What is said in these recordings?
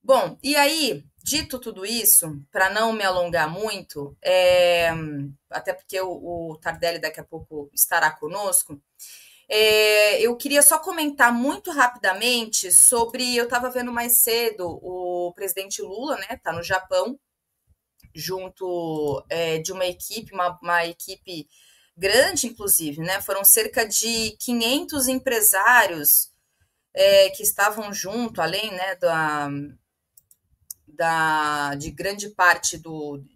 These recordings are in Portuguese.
Bom, e aí, dito tudo isso, para não me alongar muito, até porque o Tardelli daqui a pouco estará conosco, eu queria só comentar muito rapidamente sobre. Eu estava vendo mais cedo o presidente Lula, né? Tá no Japão, junto de uma equipe, uma equipe grande, inclusive, né? Foram cerca de 500 empresários que estavam junto, além, né, de grande parte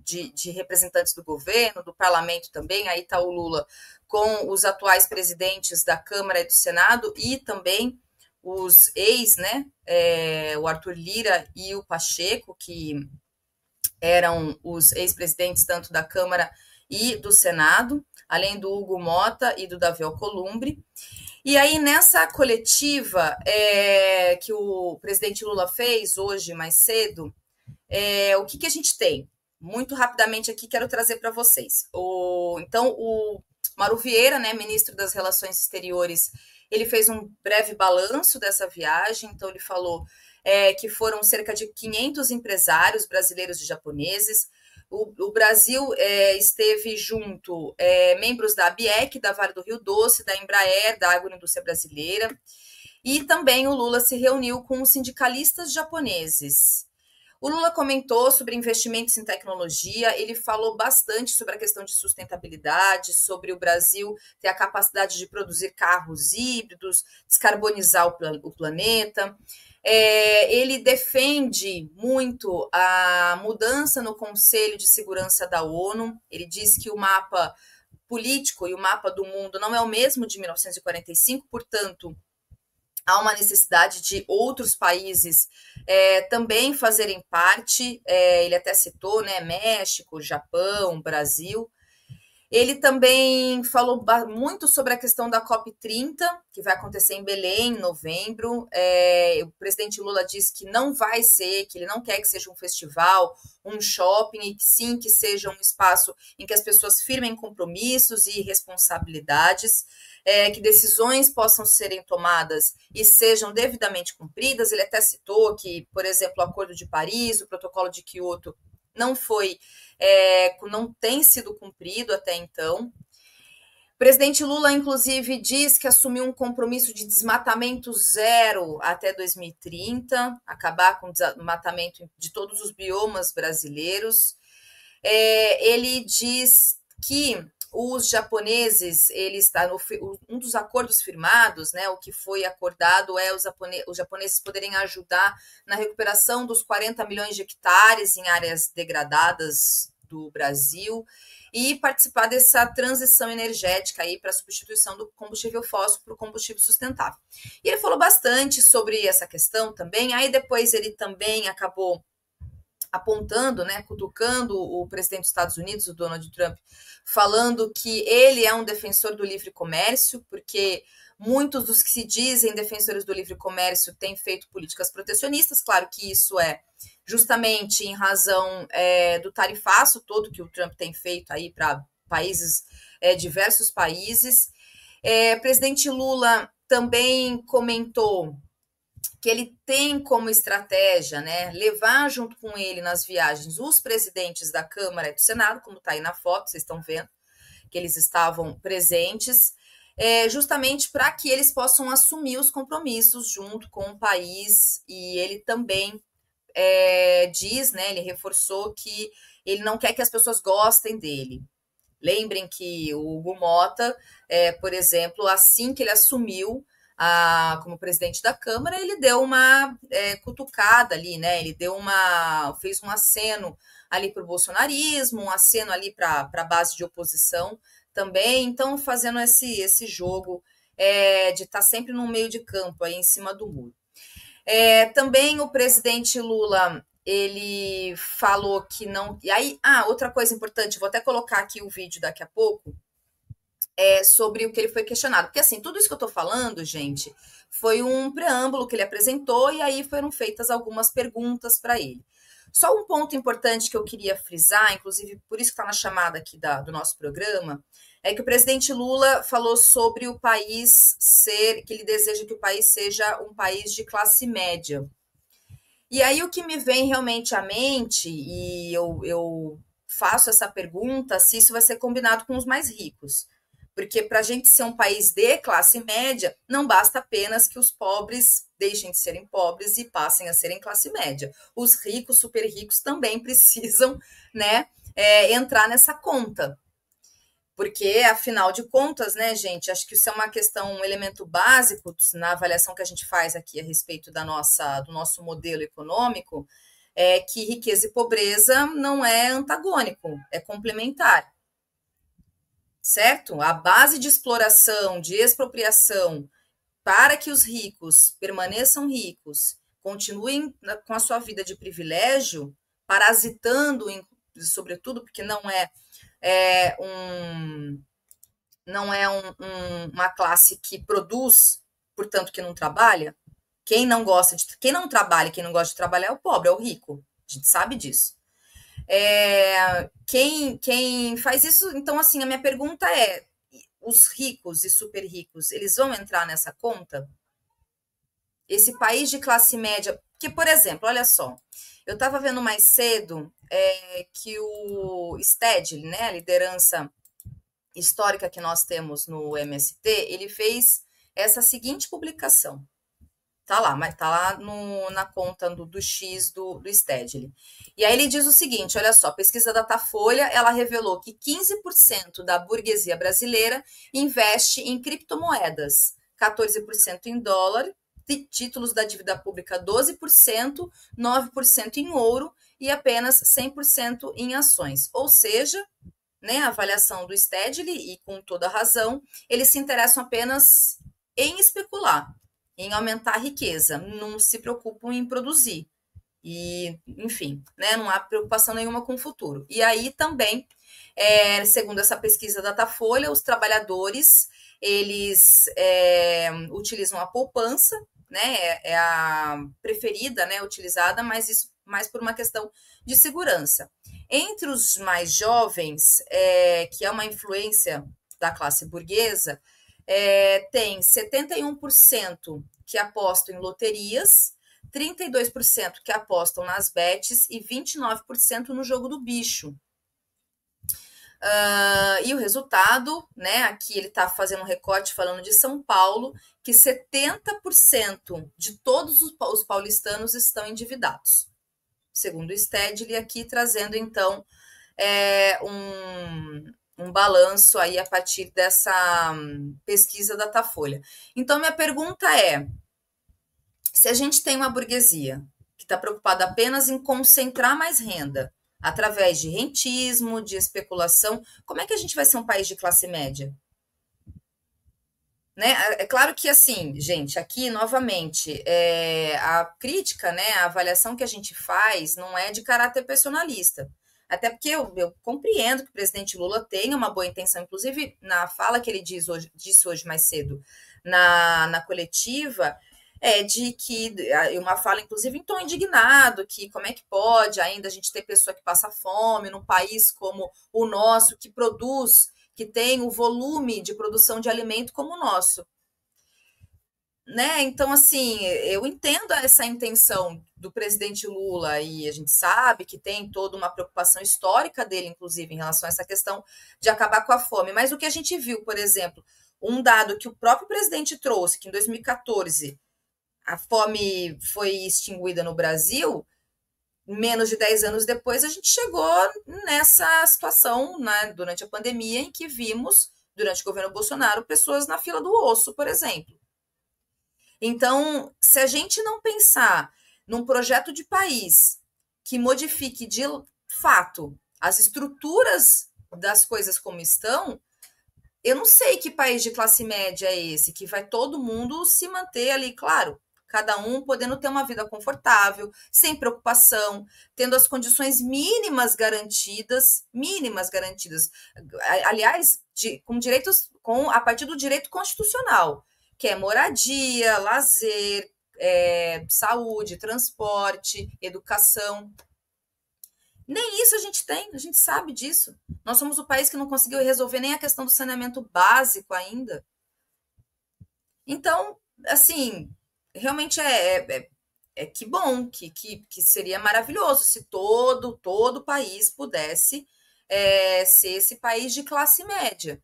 de representantes do governo, do parlamento também. Aí está o Lula com os atuais presidentes da Câmara e do Senado e também os ex, né, o Arthur Lira e o Pacheco, que eram os ex-presidentes tanto da Câmara e do Senado, além do Hugo Mota e do Davi Alcolumbre. E aí, nessa coletiva que o presidente Lula fez hoje, mais cedo, o que a gente tem? Muito rapidamente aqui, quero trazer para vocês. Então, o Mauro Vieira, né, ministro das Relações Exteriores, ele fez um breve balanço dessa viagem. Então, ele falou que foram cerca de 500 empresários brasileiros e japoneses. O Brasil esteve junto membros da ABIEC, da Vale do Rio Doce, da Embraer, da Agroindústria Brasileira. E também o Lula se reuniu com os sindicalistas japoneses. O Lula comentou sobre investimentos em tecnologia, ele falou bastante sobre a questão de sustentabilidade, sobre o Brasil ter a capacidade de produzir carros híbridos, descarbonizar o planeta. Ele defende muito a mudança no Conselho de Segurança da ONU. Ele diz que o mapa político e o mapa do mundo não é o mesmo de 1945, portanto, há uma necessidade de outros países também fazerem parte. Ele até citou, né, México, Japão, Brasil. Ele também falou muito sobre a questão da COP30, que vai acontecer em Belém, em novembro. O presidente Lula disse que não vai ser, que ele não quer que seja um festival, um shopping, e que sim, que seja um espaço em que as pessoas firmem compromissos e responsabilidades, que decisões possam serem tomadas e sejam devidamente cumpridas. Ele até citou que, por exemplo, o Acordo de Paris, o Protocolo de Quioto, não tem sido cumprido até então. O presidente Lula, inclusive, diz que assumiu um compromisso de desmatamento zero até 2030, acabar com o desmatamento de todos os biomas brasileiros. Ele diz que os japoneses, um dos acordos firmados, né, o que foi acordado os japoneses poderem ajudar na recuperação dos 40 milhões de hectares em áreas degradadas do Brasil e participar dessa transição energética aí para a substituição do combustível fóssil por combustível sustentável. E ele falou bastante sobre essa questão também. Aí depois ele também acabou apontando, né, cutucando o presidente dos Estados Unidos, o Donald Trump, falando que ele é um defensor do livre comércio, porque muitos dos que se dizem defensores do livre comércio têm feito políticas protecionistas. Claro que isso é justamente em razão do tarifaço todo que o Trump tem feito aí para países, diversos países. Presidente Lula também comentou que ele tem como estratégia, né, levar junto com ele nas viagens os presidentes da Câmara e do Senado, como está aí na foto, vocês estão vendo que eles estavam presentes, justamente para que eles possam assumir os compromissos junto com o país. E ele também diz, né, ele reforçou que ele não quer que as pessoas gostem dele. Lembrem que o Hugo Mota, por exemplo, assim que ele assumiu como presidente da Câmara, ele deu uma cutucada ali, né? Ele fez um aceno ali para o bolsonarismo, um aceno ali para a base de oposição também. Então, fazendo esse jogo de estar sempre no meio de campo, aí em cima do muro. Também o presidente Lula, ele falou que não. E aí, outra coisa importante, vou até colocar aqui o vídeo daqui a pouco, sobre o que ele foi questionado. Porque, assim, tudo isso que eu estou falando, gente, foi um preâmbulo que ele apresentou e aí foram feitas algumas perguntas para ele. Só um ponto importante que eu queria frisar, inclusive por isso que está na chamada aqui do nosso programa, é que o presidente Lula falou sobre o país que ele deseja que o país seja um país de classe média. E aí o que me vem realmente à mente, e eu faço essa pergunta, se isso vai ser combinado com os mais ricos. Porque para a gente ser um país de classe média, não basta apenas que os pobres deixem de serem pobres e passem a serem classe média. Os ricos, super ricos, também precisam, né, entrar nessa conta. Porque, afinal de contas, né, gente, acho que isso é uma questão, um elemento básico na avaliação que a gente faz aqui a respeito do nosso modelo econômico, é que riqueza e pobreza não é antagônico, é complementar, certo? A base de exploração, de expropriação, para que os ricos permaneçam ricos, continuem com a sua vida de privilégio, parasitando, sobretudo, porque é um, não é uma classe que produz, portanto, que não trabalha. Quem não trabalha, quem não gosta de trabalhar é o pobre, é o rico. A gente sabe disso. Quem faz isso, então, assim, a minha pergunta é: os ricos e super ricos, eles vão entrar nessa conta? Esse país de classe média, que, por exemplo, olha só, eu estava vendo mais cedo que o Stedley, né, a liderança histórica que nós temos no MST, ele fez essa seguinte publicação. Tá lá, mas tá lá na conta do X do Stedley. E aí ele diz o seguinte, olha só, pesquisa Datafolha, ela revelou que 15% da burguesia brasileira investe em criptomoedas, 14% em dólar, títulos da dívida pública 12%, 9% em ouro e apenas 100% em ações. Ou seja, né, a avaliação do Stedley, e com toda razão, eles se interessam apenas em especular, em aumentar a riqueza, não se preocupam em produzir. E, enfim, né, não há preocupação nenhuma com o futuro. E aí também, segundo essa pesquisa Datafolha, os trabalhadores, eles utilizam a poupança, né, é a preferida, né, utilizada, mas isso mais por uma questão de segurança. Entre os mais jovens, que é uma influência da classe burguesa, tem 71% que apostam em loterias, 32% que apostam nas bets e 29% no jogo do bicho. E o resultado, né? Aqui ele está fazendo um recorte falando de São Paulo, que 70% de todos os paulistanos estão endividados. Segundo o Stedley, aqui trazendo então um balanço aí a partir dessa pesquisa Datafolha. Então, minha pergunta é: se a gente tem uma burguesia que está preocupada apenas em concentrar mais renda através de rentismo, de especulação, como é que a gente vai ser um país de classe média? Né? É claro que, assim, gente, aqui, novamente, a crítica, né, a avaliação que a gente faz não é de caráter personalista. Até porque eu compreendo que o presidente Lula tenha uma boa intenção, inclusive na fala que ele disse hoje mais cedo na coletiva, de que, uma fala, inclusive, em tom indignado, que como é que pode ainda a gente ter pessoa que passa fome num país como o nosso, que produz, que tem o volume de produção de alimento como o nosso. Né? Então, assim, eu entendo essa intenção do presidente Lula e a gente sabe que tem toda uma preocupação histórica dele, inclusive, em relação a essa questão de acabar com a fome. Mas o que a gente viu, por exemplo, um dado que o próprio presidente trouxe, que em 2014 a fome foi extinguida no Brasil, menos de 10 anos depois, a gente chegou nessa situação, né, durante a pandemia, em que vimos, durante o governo Bolsonaro, pessoas na fila do osso, por exemplo. Então, se a gente não pensar num projeto de país que modifique de fato as estruturas das coisas como estão, eu não sei que país de classe média é esse, que vai todo mundo se manter ali, claro, cada um podendo ter uma vida confortável, sem preocupação, tendo as condições mínimas garantidas, aliás, com direitos, a partir do direito constitucional, que é moradia, lazer, saúde, transporte, educação. Nem isso a gente tem, a gente sabe disso. Nós somos o país que não conseguiu resolver nem a questão do saneamento básico ainda. Então, assim, realmente que bom, que seria maravilhoso se todo o país pudesse ser esse país de classe média.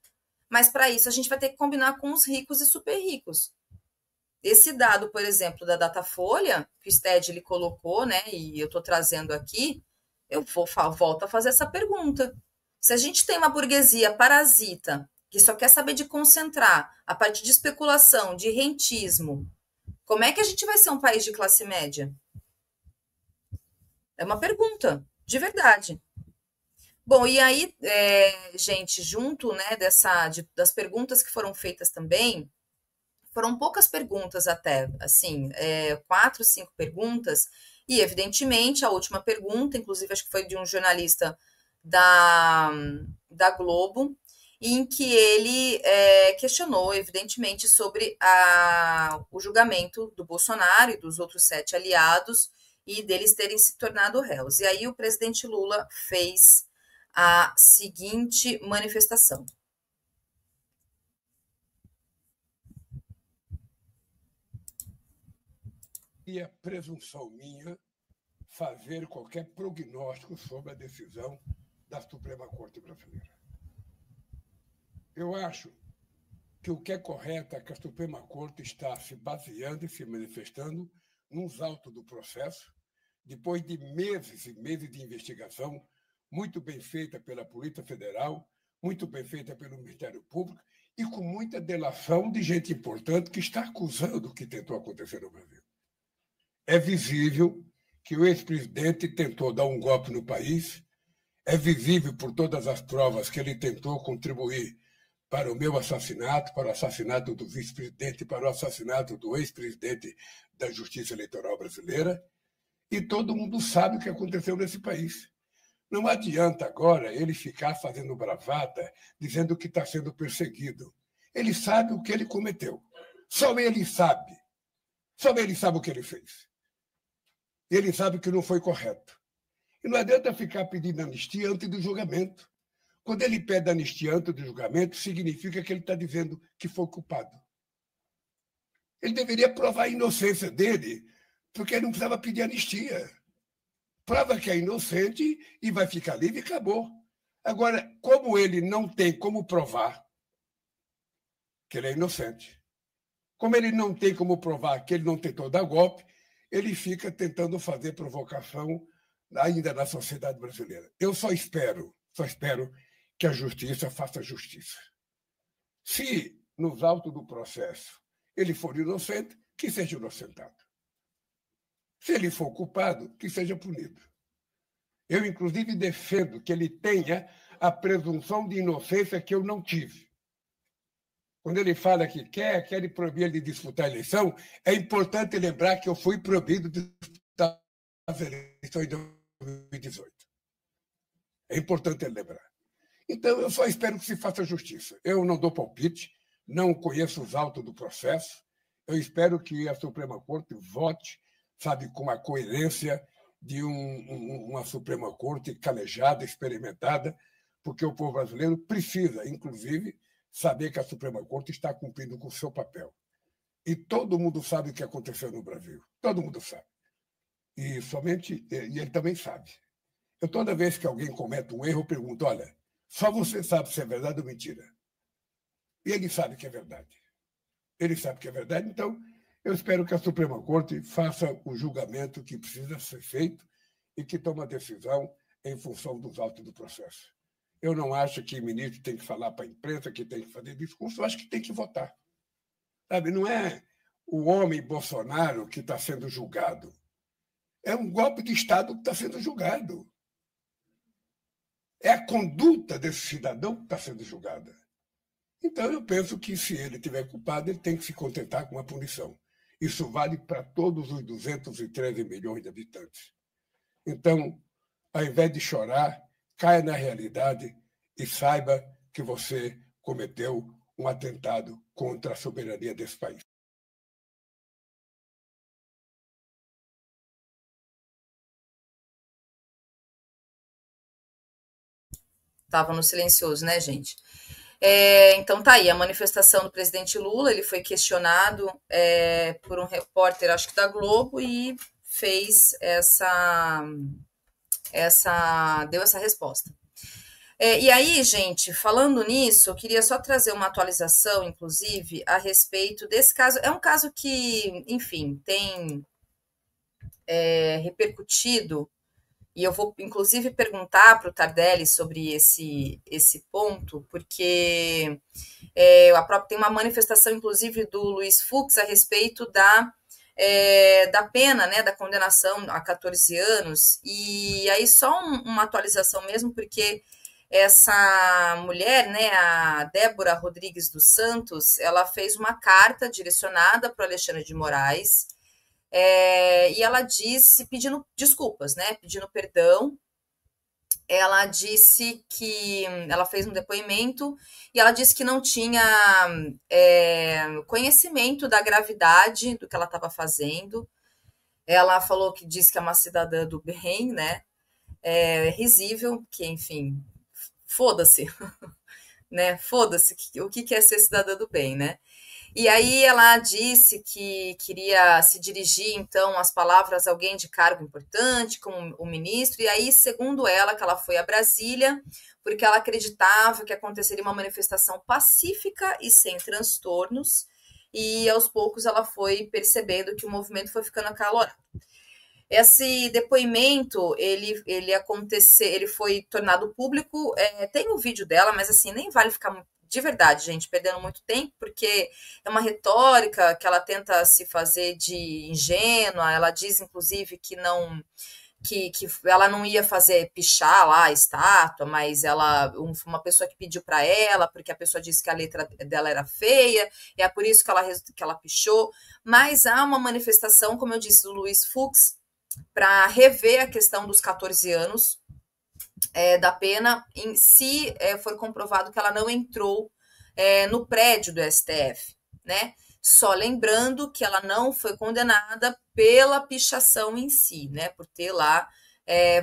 Mas para isso a gente vai ter que combinar com os ricos e super ricos. Esse dado, por exemplo, da Datafolha, que o Sted ele colocou, né, e eu estou trazendo aqui, volto a fazer essa pergunta. Se a gente tem uma burguesia parasita, que só quer saber de concentrar a partir de especulação, de rentismo, como é que a gente vai ser um país de classe média? É uma pergunta, de verdade. Bom, e aí, gente, junto, né, das perguntas que foram feitas também, foram poucas perguntas até, assim, 4, 5 perguntas, e evidentemente a última pergunta, inclusive acho que foi de um jornalista da Globo, em que ele questionou, evidentemente, sobre o julgamento do Bolsonaro e dos outros 7 aliados e deles terem se tornado réus. E aí o presidente Lula fez a seguinte manifestação. E é presunção minha fazer qualquer prognóstico sobre a decisão da Suprema Corte Brasileira. Eu acho que o que é correto é que a Suprema Corte está se baseando e se manifestando nos autos do processo, depois de meses e meses de investigação, muito bem feita pela Polícia Federal, muito bem feita pelo Ministério Público e com muita delação de gente importante que está acusando o que tentou acontecer no Brasil. É visível que o ex-presidente tentou dar um golpe no país, é visível por todas as provas que ele tentou contribuir para o meu assassinato, para o assassinato do vice-presidente, para o assassinato do ex-presidente da Justiça Eleitoral Brasileira, e todo mundo sabe o que aconteceu nesse país. Não adianta agora ele ficar fazendo bravata, dizendo que está sendo perseguido. Ele sabe o que ele cometeu. Só ele sabe. Só ele sabe o que ele fez. Ele sabe que não foi correto. E não adianta ficar pedindo anistia antes do julgamento. Quando ele pede anistia antes do julgamento, significa que ele está dizendo que foi culpado. Ele deveria provar a inocência dele, porque ele não precisava pedir anistia. Prova que é inocente e vai ficar livre e acabou. Agora, como ele não tem como provar que ele é inocente, como ele não tem como provar que ele não tentou dar golpe, ele fica tentando fazer provocação ainda na sociedade brasileira. Eu só espero que a justiça faça justiça. Se, nos autos do processo, ele for inocente, que seja inocentado. Se ele for culpado, que seja punido. Eu, inclusive, defendo que ele tenha a presunção de inocência que eu não tive. Quando ele fala que quer proibir ele de disputar a eleição, é importante lembrar que eu fui proibido de disputar as eleições de 2018. É importante ele lembrar. Então, eu só espero que se faça justiça. Eu não dou palpite, não conheço os autos do processo. Eu espero que a Suprema Corte vote, sabe, com a coerência de uma Suprema Corte calejada, experimentada, porque o povo brasileiro precisa, inclusive, saber que a Suprema Corte está cumprindo com o seu papel. E todo mundo sabe o que aconteceu no Brasil. Todo mundo sabe. E ele também sabe. Eu, toda vez que alguém comete um erro, eu pergunto, olha, só você sabe se é verdade ou mentira. E ele sabe que é verdade. Ele sabe que é verdade, então eu espero que a Suprema Corte faça o julgamento que precisa ser feito e que tome a decisão em função dos autos do processo. Eu não acho que o ministro tem que falar para a imprensa, que tem que fazer discurso, eu acho que tem que votar. Sabe, não é o homem Bolsonaro que está sendo julgado. É um golpe de Estado que está sendo julgado. É a conduta desse cidadão que está sendo julgada. Então, eu penso que, se ele tiver culpado, ele tem que se contentar com a punição. Isso vale para todos os 213 milhões de habitantes. Então, ao invés de chorar, caia na realidade e saiba que você cometeu um atentado contra a soberania desse país. Estava no silencioso, né, gente? Então tá aí, a manifestação do presidente Lula, ele foi questionado por um repórter, acho que da Globo, e fez deu essa resposta. E aí, gente, falando nisso, eu queria só trazer uma atualização, inclusive, a respeito desse caso. É um caso que, enfim, tem repercutido, e eu vou, inclusive, perguntar para o Tardelli sobre esse ponto, porque tem uma manifestação, inclusive, do Luiz Fux a respeito da pena, né, da condenação a 14 anos, e aí só uma atualização mesmo, porque essa mulher, né, a Débora Rodrigues dos Santos, ela fez uma carta direcionada para o Alexandre de Moraes, e ela disse, pedindo desculpas, né, pedindo perdão. Ela disse que ela fez um depoimento e ela disse que não tinha conhecimento da gravidade do que ela estava fazendo. Ela falou que disse que é uma cidadã do bem, né? É risível, que enfim, foda-se, né? Foda-se, o que é ser cidadã do bem, né? E aí ela disse que queria se dirigir, então, às palavras alguém de cargo importante, como o ministro, e aí, segundo ela, que ela foi a Brasília, porque ela acreditava que aconteceria uma manifestação pacífica e sem transtornos, e aos poucos ela foi percebendo que o movimento foi ficando acalorado. Esse depoimento, ele foi tornado público, tem o vídeo dela, mas assim, nem vale ficar de verdade, gente, perdendo muito tempo, porque é uma retórica que ela tenta se fazer de ingênua, ela diz, inclusive, que ela não ia fazer pichar lá a estátua, mas uma pessoa que pediu para ela, porque a pessoa disse que a letra dela era feia, e é por isso que ela pichou, mas há uma manifestação, como eu disse, do Luiz Fux, para rever a questão dos 14 anos, da pena, se for comprovado que ela não entrou no prédio do STF, né? Só lembrando que ela não foi condenada pela pichação em si, né? Por ter lá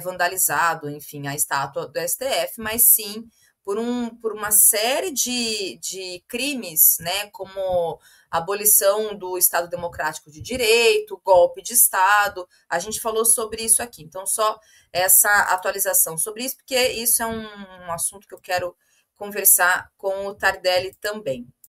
vandalizado, enfim, a estátua do STF, mas sim por uma série de crimes, né? Como abolição do Estado Democrático de Direito, golpe de Estado. A gente falou sobre isso aqui. Então, só essa atualização sobre isso, porque isso é um assunto que eu quero conversar com o Tardelli também.